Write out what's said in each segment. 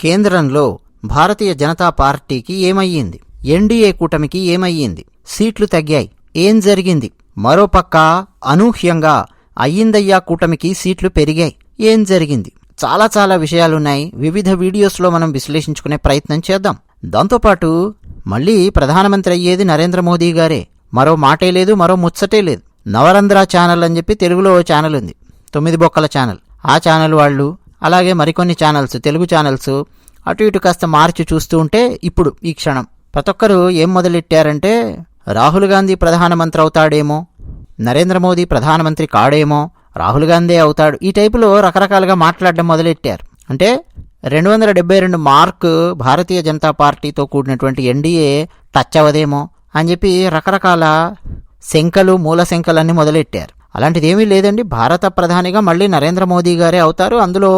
కేంద్రంలో భారతీయ జనతా పార్టీకి ఏమయ్యింది, ఎన్డీఏ కూటమికి ఏమయ్యింది, సీట్లు తగ్గాయి, ఏం జరిగింది, మరోపక్క అనూహ్యంగా అయ్యిందయ్యా కూటమికి సీట్లు పెరిగాయి, ఏం జరిగింది, చాలా చాలా విషయాలున్నాయి. వివిధ వీడియోస్లో మనం విశ్లేషించుకునే ప్రయత్నం చేద్దాం. దాంతోపాటు మళ్ళీ ప్రధానమంత్రి అయ్యేది నరేంద్ర మోదీ గారే, మరో మాటే లేదు, మరో ముచ్చటే లేదు. నవరంధ్ర ఛానల్ అని చెప్పి తెలుగులో ఛానల్ ఉంది, 9 బొక్కల ఛానల్. ఆ ఛానల్ వాళ్ళు, అలాగే మరికొన్ని ఛానల్స్, తెలుగు ఛానల్స్ అటు ఇటు కాస్త మార్చి చూస్తూ ఉంటే ఇప్పుడు ఈ క్షణం ప్రతి ఒక్కరు ఏం మొదలెట్టారంటే, రాహుల్ గాంధీ ప్రధానమంత్రి అవుతాడేమో, నరేంద్ర మోదీ ప్రధానమంత్రి కాడేమో, రాహుల్ గాంధీ అవుతాడు, ఈ టైపులో రకరకాలుగా మాట్లాడడం మొదలెట్టారు. అంటే 272 మార్కు భారతీయ జనతా పార్టీతో కూడినటువంటి ఎన్డీఏ టచ్ అవ్వదేమో అని చెప్పి రకరకాల శంకలు, మూల శంకలన్నీ మొదలెట్టారు. అలాంటిది ఏమీ లేదండి. భారత ప్రధానిగా మళ్ళీ నరేంద్ర మోదీ గారే అవుతారు, అందులో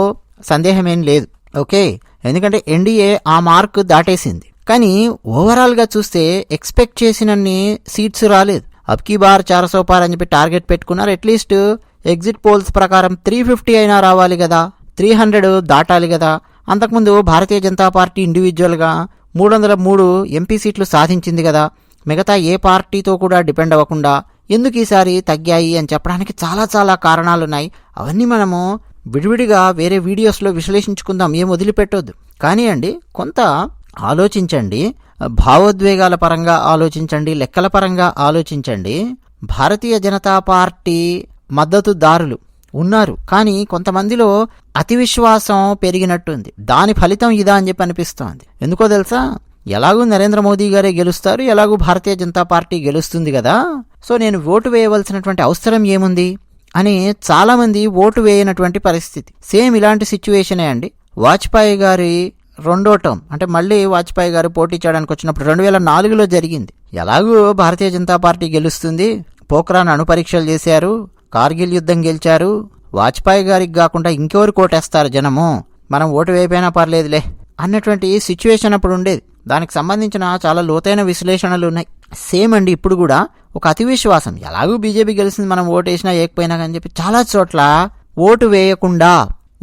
సందేహమేం లేదు. ఓకే, ఎందుకంటే ఎన్డీఏ ఆ మార్క్ దాటేసింది. కానీ ఓవరాల్గా చూస్తే ఎక్స్పెక్ట్ చేసినన్ని సీట్స్ రాలేదు. అబ్కీ బార్ 400 పార్ అని చెప్పి టార్గెట్ పెట్టుకున్నారు. అట్లీస్ట్ ఎగ్జిట్ పోల్స్ ప్రకారం 350 అయినా రావాలి కదా, 300 దాటాలి కదా. అంతకుముందు భారతీయ జనతా పార్టీ ఇండివిజువల్గా 303 ఎంపీ సీట్లు సాధించింది కదా. మిగతా ఏ పార్టీతో కూడా డిపెండ్ అవ్వకుండా ఎందుకు ఈసారి తగ్గాయి అని చెప్పడానికి చాలా చాలా కారణాలున్నాయి. అవన్నీ మనము విడివిడిగా వేరే వీడియోస్లో విశ్లేషించుకుందాం, ఏం వదిలిపెట్టొద్దు. కానీ అండి, కొంత ఆలోచించండి, భావోద్వేగాల పరంగా ఆలోచించండి, లెక్కల పరంగా ఆలోచించండి. భారతీయ జనతా పార్టీ మద్దతుదారులు ఉన్నారు, కానీ కొంతమందిలో అతి విశ్వాసం పెరిగినట్టుంది. దాని ఫలితం ఇదా అని చెప్పి అనిపిస్తోంది. ఎందుకో తెలుసా, ఎలాగూ నరేంద్ర మోదీ గారే గెలుస్తారు, ఎలాగూ భారతీయ జనతా పార్టీ గెలుస్తుంది కదా, సో నేను ఓటు వేయవలసినటువంటి అవసరం ఏముంది అని చాలామంది ఓటు వేయనటువంటి పరిస్థితి. సేమ్ ఇలాంటి సిచ్యువేషనే అండి. వాజ్పేయి గారి రెండో టర్మ్, అంటే మళ్ళీ వాజ్పేయి గారు పోటీ చేయడానికి వచ్చినప్పుడు 2004లో జరిగింది. ఎలాగూ భారతీయ జనతా పార్టీ గెలుస్తుంది, పోఖ్రాన్ అణుపరీక్షలు చేశారు, కార్గిల్ యుద్ధం గెలిచారు, వాజ్పేయి గారికి కాకుండా ఇంకెవరు ఓటేస్తారు జనము, మనం ఓటు వేయపోయినా పర్లేదులే అన్నటువంటి సిచ్యువేషన్ అప్పుడు ఉండేది. దానికి సంబంధించిన చాలా లోతైన విశ్లేషణలు ఉన్నాయి. సేమ్ అండి, ఇప్పుడు కూడా ఒక అతి విశ్వాసం, ఎలాగూ బీజేపీ గెలిచింది, మనం ఓటు వేసినా వేయకపోయినా అని చెప్పి చాలా చోట్ల ఓటు వేయకుండా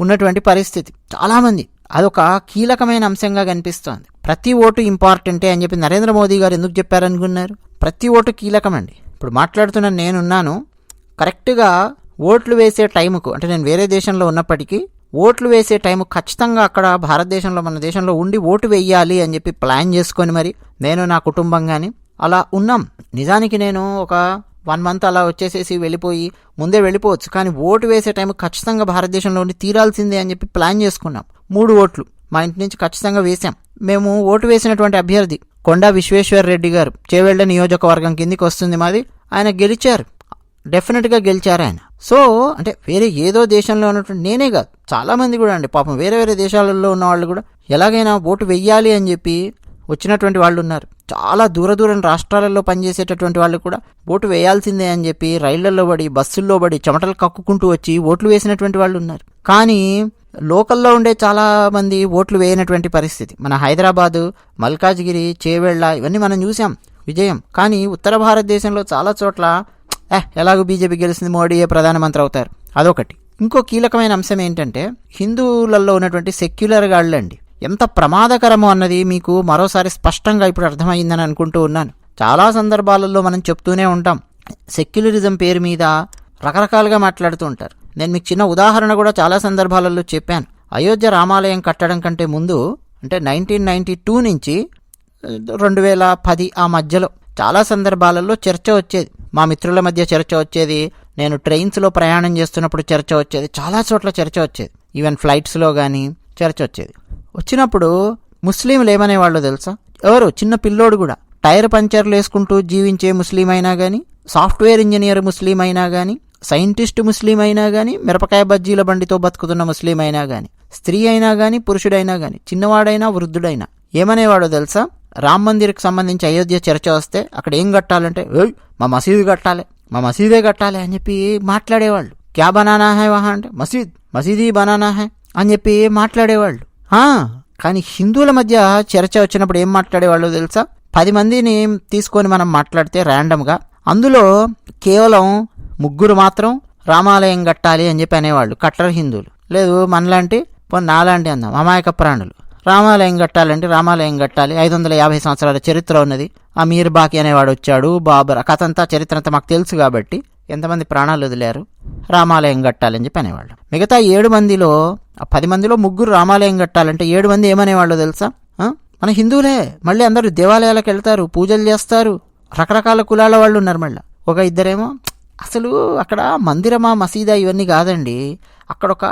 ఉన్నటువంటి పరిస్థితి చాలామంది. అదొక కీలకమైన అంశంగా కనిపిస్తోంది. ప్రతి ఓటు ఇంపార్టెంటే అని చెప్పి నరేంద్ర మోదీ గారు ఎందుకు చెప్పారనుకున్నారు? ప్రతి ఓటు కీలకమండి. ఇప్పుడు మాట్లాడుతున్న నేనున్నాను, కరెక్ట్గా ఓట్లు వేసే టైంకు, అంటే నేను వేరే దేశంలో ఉన్నప్పటికీ ఓట్లు వేసే టైం ఖచ్చితంగా అక్కడ భారతదేశంలో, మన దేశంలో ఉండి ఓటు వేయాలి అని చెప్పి ప్లాన్ చేసుకొని మరి నేను నా కుటుంబంగాని అలా ఉన్నాం. నిజానికి నేను ఒక 1 మంత్ అలా వచ్చేసేసి వెళ్ళిపోయి ముందే వెళ్ళిపోవచ్చు, కానీ ఓటు వేసే టైం ఖచ్చితంగా భారతదేశంలో ఉండి తీరాల్సిందే అని చెప్పి ప్లాన్ చేసుకున్నాం. 3 ఓట్లు మా ఇంటి నుంచి ఖచ్చితంగా వేశాం. మేము ఓటు వేసినటువంటి అభ్యర్థి కొండా విశ్వేశ్వర్ రెడ్డి గారు, చేవెళ్ల నియోజకవర్గం కిందికి వస్తుంది మాది. ఆయన గెలిచారు, డెఫినెట్గా గెలిచారు ఆయన. సో అంటే వేరే ఏదో దేశంలో ఉన్నటువంటి నేనే కాదు, చాలామంది కూడా అండి పాపం వేరే వేరే దేశాలలో ఉన్న వాళ్ళు కూడా ఎలాగైనా ఓటు వెయ్యాలి అని చెప్పి వచ్చినటువంటి వాళ్ళు ఉన్నారు. చాలా దూరం రాష్ట్రాలలో పనిచేసేటటువంటి వాళ్ళు కూడా ఓటు వేయాల్సిందే అని చెప్పి రైళ్లలో పడి, బస్సుల్లో పడి, చెమటలు కక్కుకుంటూ వచ్చి ఓట్లు వేసినటువంటి వాళ్ళు ఉన్నారు. కానీ లోకల్లో ఉండే చాలా మంది ఓట్లు వేయనటువంటి పరిస్థితి. మన హైదరాబాదు, మల్కాజ్గిరి, చేవెళ్ళ ఇవన్నీ మనం చూసాం విజయం. కానీ ఉత్తర భారతదేశంలో చాలా చోట్ల ఎలాగో బీజేపీ గెలిచింది, మోడీయే ప్రధానమంత్రి అవుతారు, అదొకటి. ఇంకో కీలకమైన అంశం ఏంటంటే, హిందువులలో ఉన్నటువంటి సెక్యులర్ గాళ్ళండి ఎంత ప్రమాదకరమో అన్నది మీకు మరోసారి స్పష్టంగా ఇప్పుడు అర్థమైందని అనుకుంటూ ఉన్నాను. చాలా సందర్భాలలో మనం చెప్తూనే ఉంటాం, సెక్యులరిజం పేరు మీద రకరకాలుగా మాట్లాడుతూ ఉంటారు. నేను మీకు చిన్న ఉదాహరణ కూడా చాలా సందర్భాలలో చెప్పాను. అయోధ్య రామాలయం కట్టడం కంటే ముందు, అంటే 1992 నుంచి 2010 ఆ మధ్యలో చాలా సందర్భాలలో చర్చ వచ్చేది. మా మిత్రుల మధ్య చర్చ వచ్చేది, నేను ట్రైన్స్లో ప్రయాణం చేస్తున్నప్పుడు చర్చ వచ్చేది, చాలా చోట్ల చర్చ వచ్చేది, ఈవెన్ ఫ్లైట్స్లో కానీ చర్చ వచ్చేది. వచ్చినప్పుడు ముస్లింలు ఏమనేవాళ్ళు తెలుసా? ఎవరు చిన్న పిల్లోడు కూడా, టైర్ పంచర్లు వేసుకుంటూ జీవించే ముస్లిం అయినా కానీ, సాఫ్ట్వేర్ ఇంజనీర్ ముస్లిం అయినా కానీ, సైంటిస్ట్ ముస్లిం అయినా కానీ, మిరపకాయ బజ్జీల బండితో బతుకుతున్న ముస్లిం అయినా కానీ, స్త్రీ అయినా కానీ, పురుషుడైనా కానీ, చిన్నవాడైనా వృద్ధుడైనా ఏమనేవాడో తెలుసా? రామ్ మందిర్కి సంబంధించి అయోధ్య చర్చ వస్తే అక్కడ ఏం కట్టాలంటే, మా మసీదు కట్టాలి, మా మసీదే కట్టాలి అని చెప్పి మాట్లాడేవాళ్ళు. క్యా బనానా హై వహా అంటే మసీదీ బనానా హై అని చెప్పి మాట్లాడేవాళ్ళు. కానీ హిందువుల మధ్య చర్చ వచ్చినప్పుడు ఏం మాట్లాడేవాళ్ళు తెలుసా? 10 మందిని తీసుకొని మనం మాట్లాడితే ర్యాండమ్గా, అందులో కేవలం 3 మాత్రం రామాలయం కట్టాలి అని చెప్పి అనేవాళ్ళు కట్టర్ హిందువులు. లేదు మనలాంటి నాలాంటి అందాం అమాయక ప్రాణులు, రామాలయం కట్టాలంటే రామాలయం కట్టాలి, 550 సంవత్సరాల చరిత్ర ఉన్నది, ఆ మీర్ బాకి అనేవాడు వచ్చాడు, బాబర్ కథ అంతా చరిత్ర అంతా మాకు తెలుసు కాబట్టి ఎంతమంది ప్రాణాలు వదిలారు, రామాలయం కట్టాలని చెప్పి అనేవాళ్ళు. మిగతా 7 మందిలో 10 మందిలో 3 రామాలయం కట్టాలంటే 7 మంది ఏమనేవాళ్ళు తెలుసా? మన హిందువులే, మళ్ళీ అందరూ దేవాలయాలకు వెళ్తారు, పూజలు చేస్తారు, రకరకాల కులాల వాళ్ళు ఉన్నారు. మళ్ళీ ఒక ఇద్దరేమో అసలు అక్కడ మందిరమా మసీదా ఇవన్నీ కాదండి, అక్కడ ఒక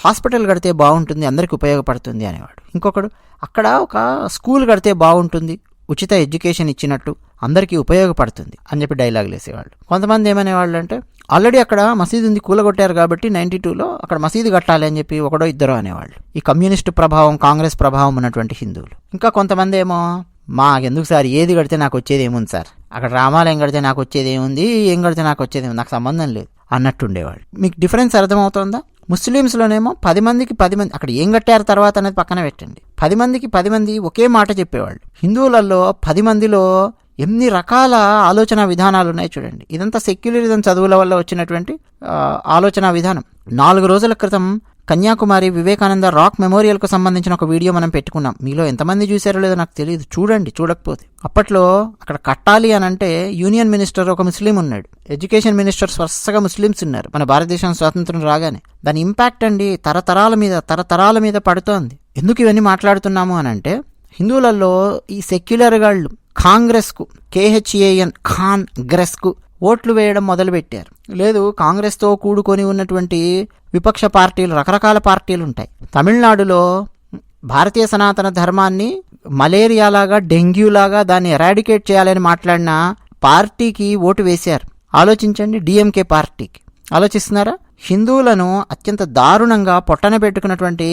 హాస్పిటల్ కడితే బాగుంటుంది, అందరికి ఉపయోగపడుతుంది అనేవాడు. ఇంకొకడు అక్కడ ఒక స్కూల్ కడితే బాగుంటుంది, ఉచిత ఎడ్యుకేషన్ ఇచ్చినట్టు అందరికీ ఉపయోగపడుతుంది అని చెప్పి డైలాగులు వేసేవాళ్ళు. కొంతమంది ఏమనేవాళ్ళు అంటే ఆల్రెడీ అక్కడ మసీదు ఉంది, కూలగొట్టారు కాబట్టి 92లో అక్కడ మసీదు కట్టాలి అని చెప్పి ఒకడో ఇద్దరో అనేవాళ్ళు. ఈ కమ్యూనిస్టు ప్రభావం, కాంగ్రెస్ ప్రభావం ఉన్నటువంటి హిందువులు. ఇంకా కొంతమంది ఏమో మాకెందుకు సార్, ఏది కడితే నాకు వచ్చేది ఏముంది సార్, అక్కడ రామాలయం కడితే నాకు వచ్చేది ఏముంది, ఏం కడితే నాకు వచ్చేది ఏముంది, నాకు సంబంధం లేదు అన్నట్టుండేవాళ్ళు. మీకు డిఫరెన్స్ అర్థమవుతుందా? ముస్లిమ్స్లోనేమో 10 మందికి 10 మంది అక్కడ ఏం కట్టారు తర్వాత అనేది పక్కన పెట్టండి, 10 మందికి 10 మంది ఒకే మాట చెప్పేవాళ్ళు. హిందువులలో 10 మందిలో ఎన్ని రకాల ఆలోచన విధానాలు ఉన్నాయి చూడండి. ఇదంతా సెక్యులరిజం చదువుల వల్ల వచ్చినటువంటి ఆలోచన విధానం. 4 రోజుల క్రితం కన్యాకుమారి వివేకానంద రాక్ మెమోరియల్కు సంబంధించిన ఒక వీడియో మనం పెట్టుకున్నాం. మీలో ఎంతమంది చూసారో లేదో నాకు తెలియదు, చూడండి చూడకపోతే. అప్పట్లో అక్కడ కట్టాలి అని అంటే యూనియన్ మినిస్టర్ ఒక ముస్లిం ఉన్నాడు, ఎడ్యుకేషన్ మినిస్టర్స్ వరుసగా ముస్లిమ్స్ ఉన్నారు మన భారతదేశం స్వాతంత్రం రాగానే. దాని ఇంపాక్ట్ అండి తరతరాల మీద పడుతోంది. ఎందుకు ఇవన్నీ మాట్లాడుతున్నాము అని అంటే హిందువులలో ఈ సెక్యులర్ గాళ్ళు కాంగ్రెస్కు, KHAN కాంగ్రెస్కు ఓట్లు వేయడం మొదలుపెట్టారు. లేదు, కాంగ్రెస్తో కూడుకొని ఉన్నటువంటి విపక్ష పార్టీలు, రకరకాల పార్టీలు ఉంటాయి. తమిళనాడులో భారతీయ సనాతన ధర్మాన్ని మలేరియాలాగా, డెంగ్యూలాగా దాన్ని ఎరాడికేట్ చేయాలని మాట్లాడిన పార్టీకి ఓటు వేశారు. ఆలోచించండి, DMK పార్టీకి. ఆలోచిస్తున్నారా? హిందువులను అత్యంత దారుణంగా పొట్టన పెట్టుకున్నటువంటి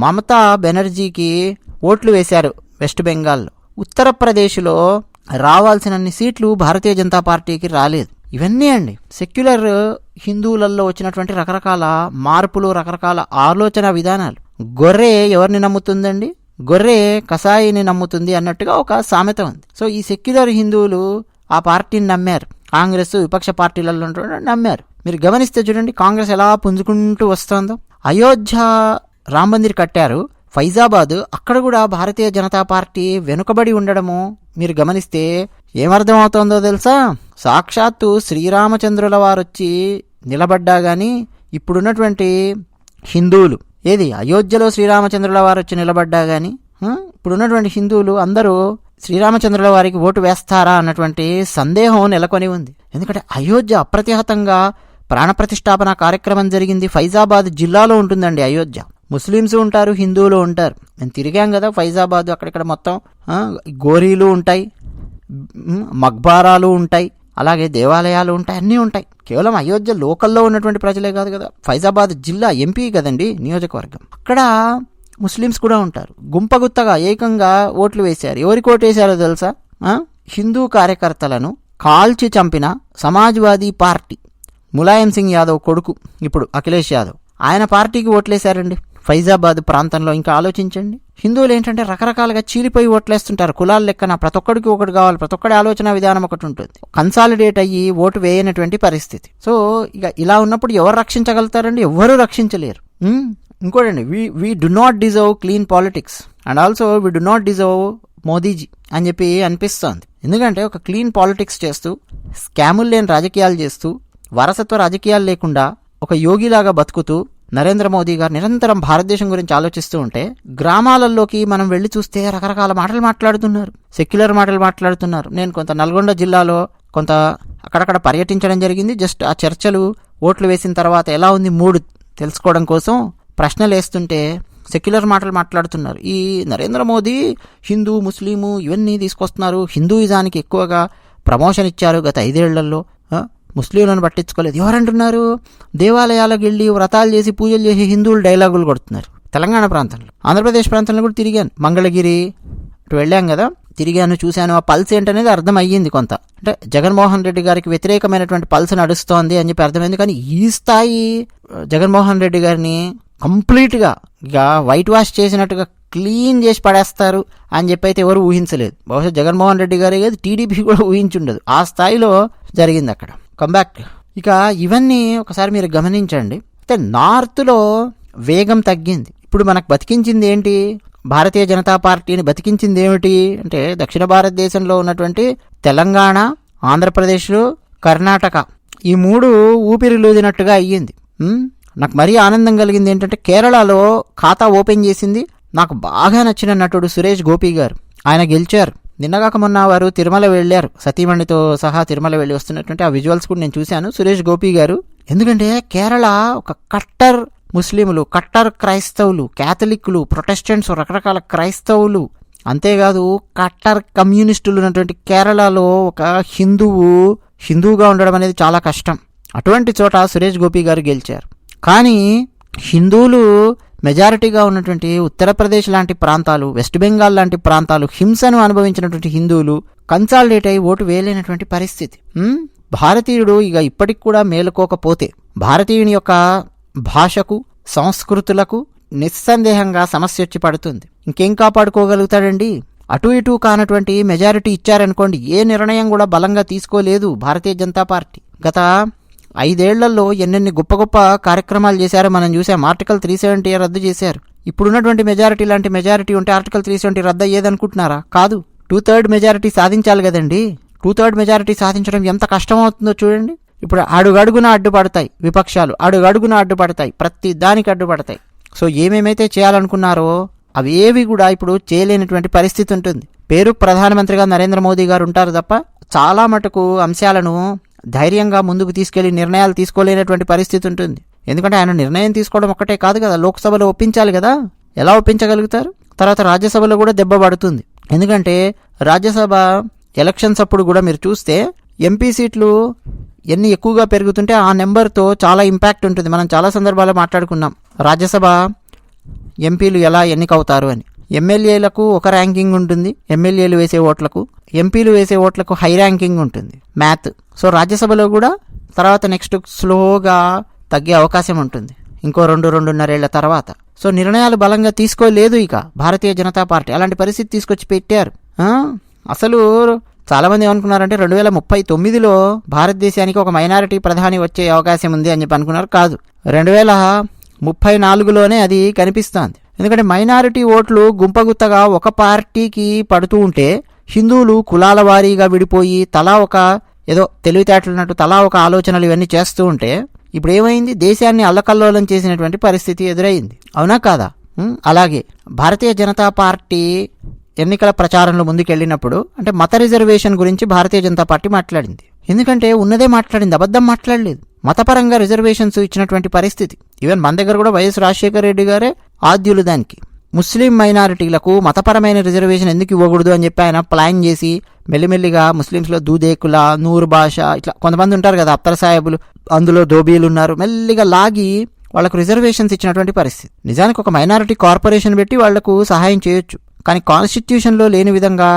మమతా బెనర్జీకి ఓట్లు వేశారు వెస్ట్ బెంగాల్లో. ఉత్తరప్రదేశ్లో రావాల్సినన్ని సీట్లు భారతీయ జనతా పార్టీకి రాలేదు. ఇవన్నీ అండి సెక్యులర్ హిందువులలో వచ్చినటువంటి రకరకాల మార్పులు, రకరకాల ఆలోచన విధానాలు. గొర్రె ఎవరిని నమ్ముతుందండి? గొర్రె కసాయిని నమ్ముతుంది అన్నట్టుగా ఒక సామెత ఉంది. సో ఈ సెక్యులర్ హిందువులు ఆ పార్టీని నమ్మారు, కాంగ్రెస్ విపక్ష పార్టీలలో నమ్మారు. మీరు గమనిస్తే చూడండి కాంగ్రెస్ ఎలా పుంజుకుంటూ వస్తుందో. అయోధ్య రామ మందిర్ కట్టారు, ఫైజాబాద్, అక్కడ కూడా భారతీయ జనతా పార్టీ వెనుకబడి ఉండడము మీరు గమనిస్తే ఏమర్థమవుతోందో తెలుసా? సాక్షాత్తు శ్రీరామచంద్రుల వారు వచ్చి నిలబడ్డా గాని ఇప్పుడున్నటువంటి హిందువులు, ఏది అయోధ్యలో శ్రీరామచంద్రుల వారు వచ్చి నిలబడ్డా గాని ఇప్పుడున్నటువంటి హిందువులు అందరూ శ్రీరామచంద్రుల వారికి ఓటు వేస్తారా అన్నటువంటి సందేహం నెలకొని ఉంది. ఎందుకంటే అయోధ్య అప్రతిహతంగా ప్రాణప్రతిష్ఠాపన కార్యక్రమం జరిగింది. ఫైజాబాద్ జిల్లాలో ఉంటుందండి అయోధ్య. ముస్లిమ్స్ ఉంటారు, హిందువులు ఉంటారు. మేము తిరిగాం కదా ఫైజాబాద్, అక్కడిక్కడ మొత్తం గోరీలు ఉంటాయి, మక్బారాలు ఉంటాయి, అలాగే దేవాలయాలు ఉంటాయి, అన్నీ ఉంటాయి. కేవలం అయోధ్య లోకల్లో ఉన్నటువంటి ప్రజలే కాదు కదా, ఫైజాబాద్ జిల్లా ఎంపీ కదండి, నియోజకవర్గం. అక్కడ ముస్లిమ్స్ కూడా ఉంటారు. గుంపగుత్తగా ఏకంగా ఓట్లు వేశారు. ఎవరికి ఓటు వేశారో తెలుసా? హిందూ కార్యకర్తలను కాల్చి చంపిన సమాజ్వాదీ పార్టీ ములాయం సింగ్ యాదవ్ కొడుకు ఇప్పుడు అఖిలేష్ యాదవ్, ఆయన పార్టీకి ఓట్లేశారండి ఫైజాబాద్ ప్రాంతంలో. ఇంకా ఆలోచించండి, హిందువులు ఏంటంటే రకరకాలుగా చీలిపోయి ఓట్లేస్తుంటారు. కులాల లెక్కన ప్రతి ఒక్కడికి ఒకటి కావాలి, ప్రతి ఒక్కడి ఆలోచన విధానం ఒకటి ఉంటుంది. కన్సాలిడేట్ అయ్యి ఓటు వేయనటువంటి పరిస్థితి. సో ఇక ఇలా ఉన్నప్పుడు ఎవరు రక్షించగలుగుతారండి? ఎవ్వరూ రక్షించలేరు. ఇంకోటండి, we do not deserve clean politics and also we do not deserve Modiji అని చెప్పి అనిపిస్తోంది. ఎందుకంటే ఒక క్లీన్ పాలిటిక్స్ చేస్తూ, స్కాములు లేని రాజకీయాలు చేస్తూ, వారసత్వ రాజకీయాలు లేకుండా ఒక యోగిలాగా బతుకుతూ నరేంద్ర మోదీ గారు నిరంతరం భారతదేశం గురించి ఆలోచిస్తూ ఉంటే, గ్రామాలలోకి మనం వెళ్ళి చూస్తే రకరకాల మాటలు మాట్లాడుతున్నారు, సెక్యులర్ మాటలు మాట్లాడుతున్నారు. నేను కొంత నల్గొండ జిల్లాలో కొంత అక్కడక్కడ పర్యటించడం జరిగింది. జస్ట్ ఆ చర్చలు ఓట్లు వేసిన తర్వాత ఎలా ఉంది మూడు తెలుసుకోవడం కోసం ప్రశ్నలు వేస్తుంటే సెక్యులర్ మాటలు మాట్లాడుతున్నారు. ఈ నరేంద్ర మోదీ హిందూ, ముస్లిము ఇవన్నీ తీసుకొస్తున్నారు, హిందూయిజానికి ఎక్కువగా ప్రమోషన్ ఇచ్చారు గత 5 ఏళ్లలో, ముస్లింలను పట్టించుకోలేదు. ఎవరంటున్నారు? దేవాలయాలకు వెళ్ళి వ్రతాలు చేసి పూజలు చేసి హిందువులు డైలాగులు కొడుతున్నారు. తెలంగాణ ప్రాంతంలో, ఆంధ్రప్రదేశ్ ప్రాంతంలో కూడా తిరిగాను. మంగళగిరి అటు వెళ్ళాం కదా, తిరిగాను, చూశాను. ఆ పల్స్ ఏంటనేది అర్థం అయ్యింది. కొంత అంటే జగన్మోహన్ రెడ్డి గారికి వ్యతిరేకమైనటువంటి పల్స్ నడుస్తోంది అని చెప్పి అర్థమైంది. కానీ ఈ స్థాయి జగన్మోహన్ రెడ్డి గారిని కంప్లీట్గా ఇక వైట్ వాష్ చేసినట్టుగా క్లీన్ చేసి పడేస్తారు అని చెప్పి అయితే ఎవరు ఊహించలేదు. బహుశా జగన్మోహన్ రెడ్డి గారే కాదు, టీడీపీ కూడా ఊహించుండదు. ఆ స్థాయిలో జరిగింది అక్కడ కంబ్యాక్. ఇక ఇవన్నీ ఒకసారి మీరు గమనించండి. అయితే నార్త్లో వేగం తగ్గింది. ఇప్పుడు మనకు బతికించింది ఏంటి? భారతీయ జనతా పార్టీని బతికించింది ఏమిటి అంటే దక్షిణ భారతదేశంలో ఉన్నటువంటి తెలంగాణ, ఆంధ్రప్రదేశ్, కర్ణాటక ఈ 3 ఊపిరిలూదినట్టుగా అయ్యింది. నాకు మరీ ఆనందం కలిగింది ఏంటంటే కేరళలో ఖాతా ఓపెన్ చేసింది నాకు బాగా నచ్చిన నటుడు సురేష్ గోపి గారు. ఆయన గెలిచారు. నిన్నగాక మొన్న వారు తిరుమల వెళ్ళారు, సతీమణితో సహా తిరుమల వెళ్ళి వస్తున్నటువంటి ఆ విజువల్స్ కూడా నేను చూశాను. సురేష్ గోపి గారు ఎందుకంటే కేరళ ఒక కట్టర్ ముస్లింలు, కట్టర్ క్రైస్తవులు, క్యాథలిక్లు, ప్రొటెస్టెంట్స్, రకరకాల క్రైస్తవులు, అంతేకాదు కట్టర్ కమ్యూనిస్టులు ఉన్నటువంటి కేరళలో ఒక హిందువుగా ఉండడం అనేది చాలా కష్టం. అటువంటి చోట సురేష్ గోపి గారు గెలిచారు. కానీ హిందువులు మెజారిటీగా ఉన్నటువంటి ఉత్తరప్రదేశ్ లాంటి ప్రాంతాలు, వెస్ట్ బెంగాల్ లాంటి ప్రాంతాలు, హింసను అనుభవించినటువంటి హిందువులు కన్సాలిడేట్ అయి ఓటు వేయలేనటువంటి పరిస్థితి. భారతీయుడు ఇక ఇప్పటికి కూడా మేలుకోకపోతే భారతీయుని యొక్క భాషకు, సంస్కృతులకు నిస్సందేహంగా సమస్య వచ్చి పడుతుంది. ఇంకేం కాపాడుకోగలుగుతాడండి? అటు ఇటు కానటువంటి మెజారిటీ ఇచ్చారనుకోండి, ఏ నిర్ణయం కూడా బలంగా తీసుకోలేదు భారతీయ జనతా పార్టీ. గత 5 ఏళ్లలో ఎన్నెన్ని గొప్ప గొప్ప కార్యక్రమాలు చేశారో మనం చూసాం. ఆర్టికల్ 370 రద్దు చేశారు. ఇప్పుడున్నటువంటి మెజారిటీ లాంటి మెజారిటీ ఉంటే ఆర్టికల్ 370 రద్దు అయ్యేదనుకుంటున్నారా? కాదు. 2/3 మెజారిటీ సాధించాలి కదండి. 2/3 మెజారిటీ సాధించడం ఎంత కష్టమవుతుందో చూడండి. ఇప్పుడు అడుగడుగున అడ్డుపడతాయి విపక్షాలు, అడుగడుగున అడ్డుపడతాయి, ప్రతి దానికి అడ్డుపడతాయి. సో ఏమేమైతే చేయాలనుకున్నారో అవేవి కూడా ఇప్పుడు చేయలేనటువంటి పరిస్థితి ఉంటుంది. పేరు ప్రధానమంత్రిగా నరేంద్ర మోదీ గారు ఉంటారు తప్ప చాలా మటుకు అంశాలను ధైర్యంగా ముందుకు తీసుకెళ్లి నిర్ణయాలు తీసుకోలేనటువంటి పరిస్థితి ఉంటుంది. ఎందుకంటే ఆయన నిర్ణయం తీసుకోవడం ఒక్కటే కాదు కదా, లోక్సభలో ఒప్పించాలి కదా. ఎలా ఒప్పించగలుగుతారు? తర్వాత రాజ్యసభలో కూడా దెబ్బ పడుతుంది. ఎందుకంటే రాజ్యసభ ఎలక్షన్స్ అప్పుడు కూడా మీరు చూస్తే ఎంపీ సీట్లు ఎన్ని ఎక్కువగా పెరుగుతుంటే ఆ నెంబర్తో చాలా ఇంపాక్ట్ ఉంటుంది. మనం చాలా సందర్భాల్లో మాట్లాడుకున్నాం రాజ్యసభ ఎంపీలు ఎలా ఎన్నికవుతారు అని. ఎమ్మెల్యేలకు ఒక ర్యాంకింగ్ ఉంటుంది, ఎమ్మెల్యేలు వేసే ఓట్లకు, ఎంపీలు వేసే ఓట్లకు హై ర్యాంకింగ్ ఉంటుంది, మ్యాథ్. సో రాజ్యసభలో కూడా తర్వాత నెక్స్ట్ స్లోగా తగ్గే అవకాశం ఉంటుంది ఇంకో 2-2.5 ఏళ్ల తర్వాత. సో నిర్ణయాలు బలంగా తీసుకోలేదు ఇక భారతీయ జనతా పార్టీ. అలాంటి పరిస్థితి తీసుకొచ్చి పెట్టారు. అసలు చాలామంది ఏమనుకున్నారంటే 2039లో భారతదేశానికి ఒక మైనారిటీ ప్రధాని వచ్చే అవకాశం ఉంది అని చెప్పి అనుకున్నారు. కాదు, 2034లోనే అది కనిపిస్తోంది. ఎందుకంటే మైనారిటీ ఓట్లు గుంపగుత్తగా ఒక పార్టీకి పడుతూ ఉంటే హిందువులు కులాల వారీగా విడిపోయి తలా ఒక ఏదో తెలివితేటలున్నట్టు తలా ఒక ఆలోచనలు ఇవన్నీ చేస్తూ ఉంటే ఇప్పుడు ఏమైంది? దేశాన్ని అల్లకల్లోలం చేసినటువంటి పరిస్థితి ఎదురైంది. అవునా కాదా? అలాగే భారతీయ జనతా పార్టీ ఎన్నికల ప్రచారంలో ముందుకెళ్ళినప్పుడు అంటే మత రిజర్వేషన్ గురించి భారతీయ జనతా పార్టీ మాట్లాడింది. ఎందుకంటే ఉన్నదే మాట్లాడింది, అబద్ధం మాట్లాడలేదు. మతపరంగా రిజర్వేషన్స్ ఇచ్చినటువంటి పరిస్థితి. ఈవెన్ మన దగ్గర కూడా వైఎస్ రాజశేఖర రెడ్డి గారే ఆద్యులు దానికి. ముస్లిం మైనారిటీలకు మతపరమైన రిజర్వేషన్ ఎందుకు ఇవ్వకూడదు అని చెప్పి ఆయన ప్లాన్ చేసి మెల్లిమెల్లిగా ముస్లింస్లో దూదేకుల, నూరు భాష ఇట్లా కొంతమంది ఉంటారు కదా అప్తర సాహెబులు, అందులో దోబీలు ఉన్నారు, మెల్లిగా లాగి వాళ్లకు రిజర్వేషన్స్ ఇచ్చినటువంటి పరిస్థితి. నిజానికి ఒక మైనారిటీ కార్పొరేషన్ పెట్టి వాళ్లకు సహాయం చేయొచ్చు, కానీ కాన్స్టిట్యూషన్లో లేని విధంగా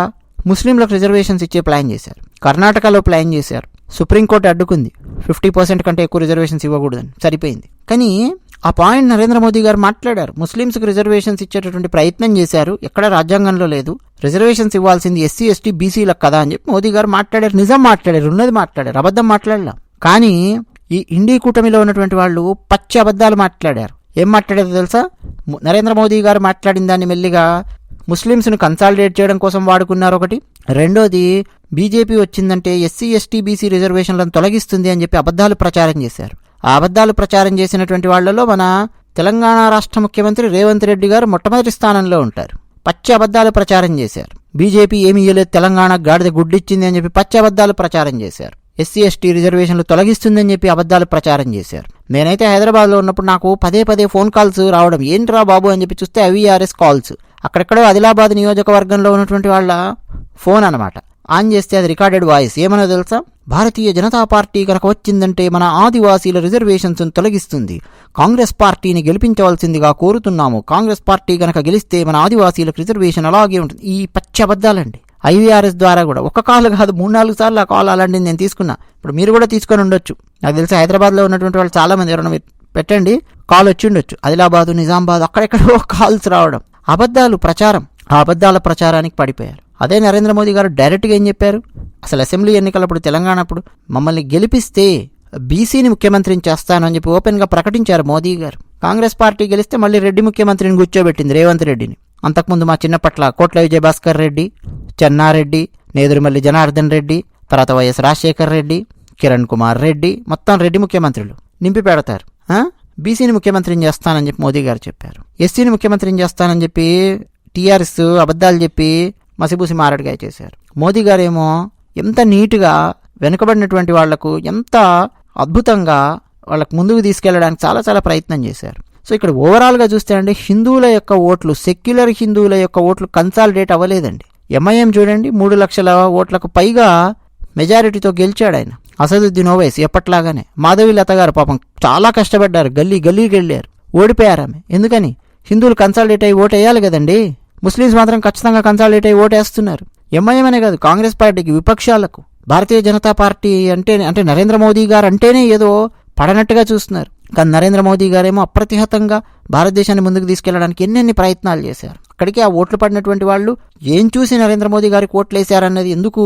ముస్లింలకు రిజర్వేషన్స్ ఇచ్చే ప్లాన్ చేశారు. కర్ణాటకలో ప్లాన్ చేశారు. సుప్రీంకోర్టు అడ్డుకుంది, 50% కంటే ఎక్కువ రిజర్వేషన్స్ ఇవ్వకూడదని. సరిపోయింది. కానీ ఆ పాయింట్ నరేంద్ర మోదీ గారు మాట్లాడారు. ముస్లింస్కి రిజర్వేషన్స్ ఇచ్చేటటువంటి ప్రయత్నం చేశారు, ఎక్కడ రాజ్యాంగంలో లేదు. రిజర్వేషన్స్ ఇవ్వాల్సింది ఎస్సీ, ఎస్టీ, బీసీలకు కదా అని చెప్పి మోదీ గారు మాట్లాడారు. నిజం మాట్లాడారు, ఉన్నది మాట్లాడారు, అబద్ధం మాట్లాడలా. కానీ ఈ ఇండీ కూటమిలో ఉన్నటువంటి వాళ్ళు పచ్చి అబద్ధాలు మాట్లాడారు. ఏం మాట్లాడారో తెలుసా? నరేంద్ర మోదీ గారు మాట్లాడిన దాన్ని మెల్లిగా ముస్లింస్ను కన్సాలిడేట్ చేయడం కోసం వాడుకున్నారు ఒకటి. రెండోది బీజేపీ వచ్చిందంటే ఎస్సీ, ఎస్టీ, బీసీ రిజర్వేషన్లను తొలగిస్తుంది అని చెప్పి అబద్ధాలు ప్రచారం చేశారు. ఆ అబద్ధాలు ప్రచారం చేసినటువంటి వాళ్లలో మన తెలంగాణ రాష్ట్ర ముఖ్యమంత్రి రేవంత్ రెడ్డి గారు మొట్టమొదటి స్థానంలో ఉంటారు. పచ్చి అబద్ధాలు ప్రచారం చేశారు. బీజేపీ ఏమీ ఇయ్యలేదు, తెలంగాణ గాడిద గుడ్డిచ్చింది అని చెప్పి పచ్చి అబద్ధాలు ప్రచారం చేశారు. ఎస్సీ, ఎస్టీ రిజర్వేషన్లు తొలగిస్తుందని చెప్పి అబద్ధాలు ప్రచారం చేశారు. నేనైతే హైదరాబాద్లో ఉన్నప్పుడు నాకు పదే ఫోన్ కాల్స్ రావడం, ఏంట్రా బాబు అని చెప్పి చూస్తే ఐవీఆర్ఎస్ కాల్స్. అక్కడెక్కడో ఆదిలాబాద్ నియోజకవర్గంలో ఉన్నటువంటి వాళ్ళ ఫోన్ అనమాట. ఆన్ చేస్తే అది రికార్డెడ్ వాయిస్. ఏమన్నా తెలుసా? భారతీయ జనతా పార్టీ కనుక వచ్చిందంటే మన ఆదివాసీల రిజర్వేషన్స్ తొలగిస్తుంది, కాంగ్రెస్ పార్టీని గెలిపించవలసిందిగా కోరుతున్నాము, కాంగ్రెస్ పార్టీ కనుక గెలిస్తే మన ఆదివాసీలకు రిజర్వేషన్ అలాగే ఉంటుంది. ఈ పచ్చి అబద్ధాలండి. ఐవీఆర్ఎస్ ద్వారా కూడా ఒక కాల్ కాదు 3-4 సార్లు ఆ కాల్ అలాంటిది నేను తీసుకున్నా. ఇప్పుడు మీరు కూడా తీసుకొని ఉండొచ్చు. నాకు తెలిసి హైదరాబాద్లో ఉన్నటువంటి వాళ్ళు చాలా మంది ఎవరైనా పెట్టండి, కాల్ వచ్చి ఉండొచ్చు. ఆదిలాబాదు, నిజామాబాద్ అక్కడెక్కడో కాల్స్ రావడం, అబద్ధాలు ప్రచారం. ఆ అబద్ధాల ప్రచారానికి పడిపోయారు. అదే నరేంద్ర మోదీ గారు డైరెక్ట్గా ఏం చెప్పారు? అసలు అసెంబ్లీ ఎన్నికలప్పుడు తెలంగాణ అప్పుడు మమ్మల్ని గెలిపిస్తే బీసీని ముఖ్యమంత్రిని చేస్తాను అని చెప్పి ఓపెన్గా ప్రకటించారు మోదీ గారు. కాంగ్రెస్ పార్టీ గెలిస్తే మళ్ళీ రెడ్డి ముఖ్యమంత్రిని కూర్చోబెట్టింది, రేవంత్ రెడ్డిని. అంతకుముందు మా చిన్నపట్ల కోట్ల విజయభాస్కర్ రెడ్డి, చెన్నారెడ్డి, నేదురుమల్లి జనార్దన్ రెడ్డి, తర్వాత వైఎస్ రాజశేఖర్ రెడ్డి, కిరణ్ కుమార్ రెడ్డి, మొత్తం రెడ్డి ముఖ్యమంత్రులు నింపి పెడతారు. బీసీని ముఖ్యమంత్రిని చేస్తానని చెప్పి మోదీ గారు చెప్పారు. ఎస్సీని ముఖ్యమంత్రిని చేస్తానని చెప్పి టీఆర్ఎస్ అబద్ధాలు చెప్పి మసిబూసి మారడికాయ చేశారు. మోదీ గారేమో ఎంత నీట్గా వెనుకబడినటువంటి వాళ్లకు ఎంత అద్భుతంగా వాళ్ళకు ముందుకు తీసుకెళ్లడానికి చాలా చాలా ప్రయత్నం చేశారు. సో ఇక్కడ ఓవరాల్గా చూస్తే అండి, హిందువుల యొక్క ఓట్లు, సెక్యులర్ హిందువుల యొక్క ఓట్లు కన్సాలిడేట్ అవ్వలేదండి. ఎంఐఎం చూడండి 3 లక్షల ఓట్లకు పైగా మెజారిటీతో గెలిచాడు ఆయన. అసదుద్దీన్ ఓవైసీ ఎప్పట్లాగానే. మాధవి లత గారు పాపం చాలా కష్టపడ్డారు, గల్లీకి వెళ్ళారు, ఓడిపోయారు ఆమె. ఎందుకని? హిందువులు కన్సాలిడేట్ అయ్యి ఓటు వేయాలి కదండి. ముస్లిమ్స్ మాత్రం ఖచ్చితంగా కన్సాలిడేట్ అయ్యి ఓటు వేస్తున్నారు. ఎంఐఎం అనే కాదు, కాంగ్రెస్ పార్టీకి, విపక్షాలకు, భారతీయ జనతా పార్టీ అంటే నరేంద్ర మోదీ గారు అంటేనే ఏదో పడనట్టుగా చూస్తున్నారు. కానీ నరేంద్ర మోదీ గారేమో అప్రతిహతంగా భారతదేశాన్ని ముందుకు తీసుకెళ్లడానికి ఎన్నెన్ని ప్రయత్నాలు చేశారు. అక్కడికి ఆ ఓట్లు పడినటువంటి వాళ్ళు ఏం చూసి నరేంద్ర మోదీ గారికి ఓట్లు వేశారన్నది, ఎందుకు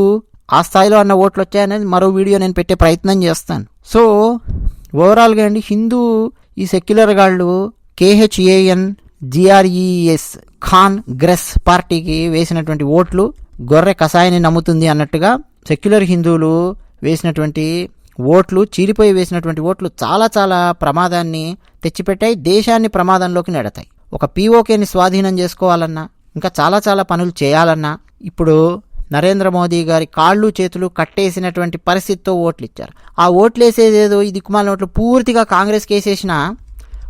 ఆ స్థాయిలో అన్న ఓట్లు వచ్చాయనేది మరో వీడియో నేను పెట్టే ప్రయత్నం చేస్తాను. సో ఓవరాల్గా అండి, హిందూ ఈ సెక్యులర్ గాళ్ళు KHANGRES కాంగ్రెస్ పార్టీకి వేసినటువంటి ఓట్లు గొర్రె కషాయాన్ని నమ్ముతుంది అన్నట్టుగా సెక్యులర్ హిందువులు వేసినటువంటి ఓట్లు, చీలిపోయి వేసినటువంటి ఓట్లు చాలా చాలా ప్రమాదాన్ని తెచ్చిపెట్టాయి, దేశాన్ని ప్రమాదంలోకి నెడతాయి. ఒక POKని స్వాధీనం చేసుకోవాలన్నా, ఇంకా చాలా చాలా పనులు చేయాలన్నా ఇప్పుడు నరేంద్ర మోదీ గారి కాళ్ళు చేతులు కట్టేసినటువంటి పరిస్థితితో ఓట్లు ఇచ్చారు. ఆ ఓట్లు వేసేదేదో ఈ దిక్కుమాల ఓట్లు పూర్తిగా కాంగ్రెస్కి వేసేసినా,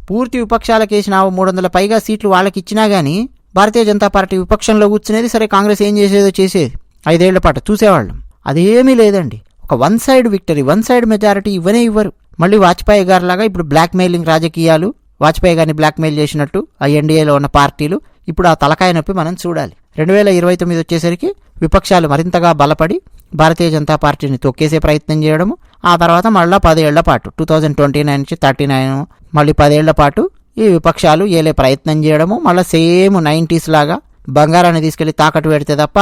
పూర్తి విపక్షాలకు వేసినా 300 పైగా సీట్లు వాళ్ళకి ఇచ్చినా కానీ భారతీయ జనతా పార్టీ విపక్షంలో కూర్చునేది. సరే, కాంగ్రెస్ ఏం చేసేదో చేసేది, 5 ఏళ్ల పాటు చూసేవాళ్ళం. అదేమీ లేదండి. ఒక one side victory, one side majority ఇవ్వరు. మళ్ళీ వాజ్పేయి గారి లాగా ఇప్పుడు బ్లాక్ మెయిలింగ్ రాజకీయాలు, వాజ్పేయి గారిని బ్లాక్మెయిల్ చేసినట్టు ఆ ఎన్డీఏలో ఉన్న పార్టీలు, ఇప్పుడు ఆ తలకాయ నొప్పి మనం చూడాలి. 2029 వచ్చేసరికి విపక్షాలు మరింతగా బలపడి భారతీయ జనతా పార్టీని తొక్కేసే ప్రయత్నం చేయడము, ఆ తర్వాత మళ్ళీ 10 ఏళ్ల పాటు 2029 నుంచి 39 మళ్ళీ 10 ఏళ్ల పాటు ఈ విపక్షాలు ఏలే ప్రయత్నం చేయడము, మళ్ళీ సేమ్ 90s లాగా బంగారాన్ని తీసుకెళ్లి తాకట్టు పెడితే తప్ప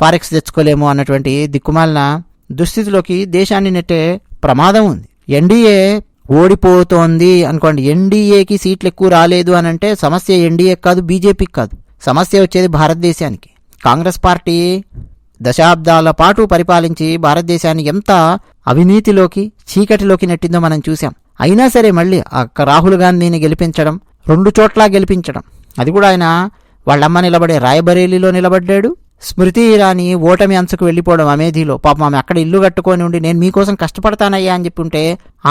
ఫారెక్స్ తెచ్చుకోలేము అన్నటువంటి దిక్కుమాలిన దుస్థితిలోకి దేశాన్ని నెట్టే ప్రమాదం ఉంది. ఎన్డీఏ ఓడిపోతోంది అనుకోండి, ఎన్డీఏకి సీట్లు ఎక్కువ రాలేదు అని అంటే సమస్య ఎన్డీఏకి కాదు, బీజేపీకి కాదు, సమస్య వచ్చేది భారతదేశానికి. కాంగ్రెస్ పార్టీ దశాబ్దాల పాటు పరిపాలించి భారతదేశాన్ని ఎంత అవినీతిలోకి, చీకటిలోకి నెట్టిందో మనం చూసాం. అయినా సరే మళ్ళీ రాహుల్ గాంధీని గెలిపించడం, 2 చోట్ల గెలిపించడం, అది కూడా ఆయన వాళ్ళమ్మ నిలబడే రాయబరేలీలో నిలబడ్డాడు. స్మృతి ఇరానీ ఓటమి అంచుకు వెళ్ళిపోవడం అమేధీలో, పాపం ఆమె అక్కడ ఇల్లు కట్టుకొని ఉండి నేను మీకోసం కష్టపడతానయ్యా అని చెప్పి ఉంటే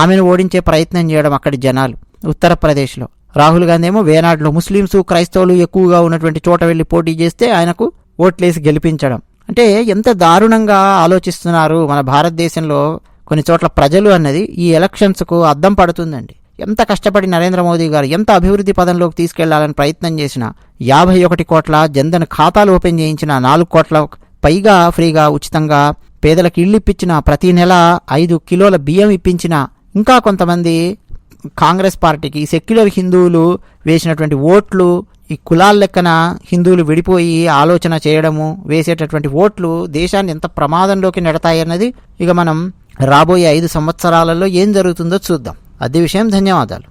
ఆమెను ఓడించే ప్రయత్నం చేయడం అక్కడి జనాలు. ఉత్తరప్రదేశ్లో రాహుల్ గాంధీ ఏమో వేనాడులో ముస్లింసు క్రైస్తవులు ఎక్కువగా ఉన్నటువంటి చోట వెళ్ళి పోటీ చేస్తే ఆయనకు ఓట్లేసి గెలిపించడం. అంటే ఎంత దారుణంగా ఆలోచిస్తున్నారు మన భారతదేశంలో కొన్ని చోట్ల ప్రజలు అన్నది ఈ ఎలక్షన్స్కు అద్దం పడుతుందండి. ఎంత కష్టపడి నరేంద్ర మోదీ గారు ఎంత అభివృద్ధి పదంలోకి తీసుకెళ్లాలని ప్రయత్నం చేసినా, 51 కోట్ల జన్ధన్ ఖాతాలు ఓపెన్ చేయించిన, 4 కోట్ల పైగా ఫ్రీగా ఉచితంగా పేదలకు ఇళ్ళు ఇప్పించిన, ప్రతి నెల 5 కిలోల బియ్యం ఇప్పించిన, ఇంకా కొంతమంది కాంగ్రెస్ పార్టీకి సెక్యులర్ హిందువులు వేసినటువంటి ఓట్లు, ఈ కులాల లెక్కన హిందువులు విడిపోయి ఆలోచన చేయడము, వేసేటటువంటి ఓట్లు దేశాన్ని ఎంత ప్రమాదంలోకి నెడతాయన్నది ఇక మనం రాబోయే 5 సంవత్సరాలలో ఏం జరుగుతుందో చూద్దాం. అదే విషయం. ధన్యవాదాలు.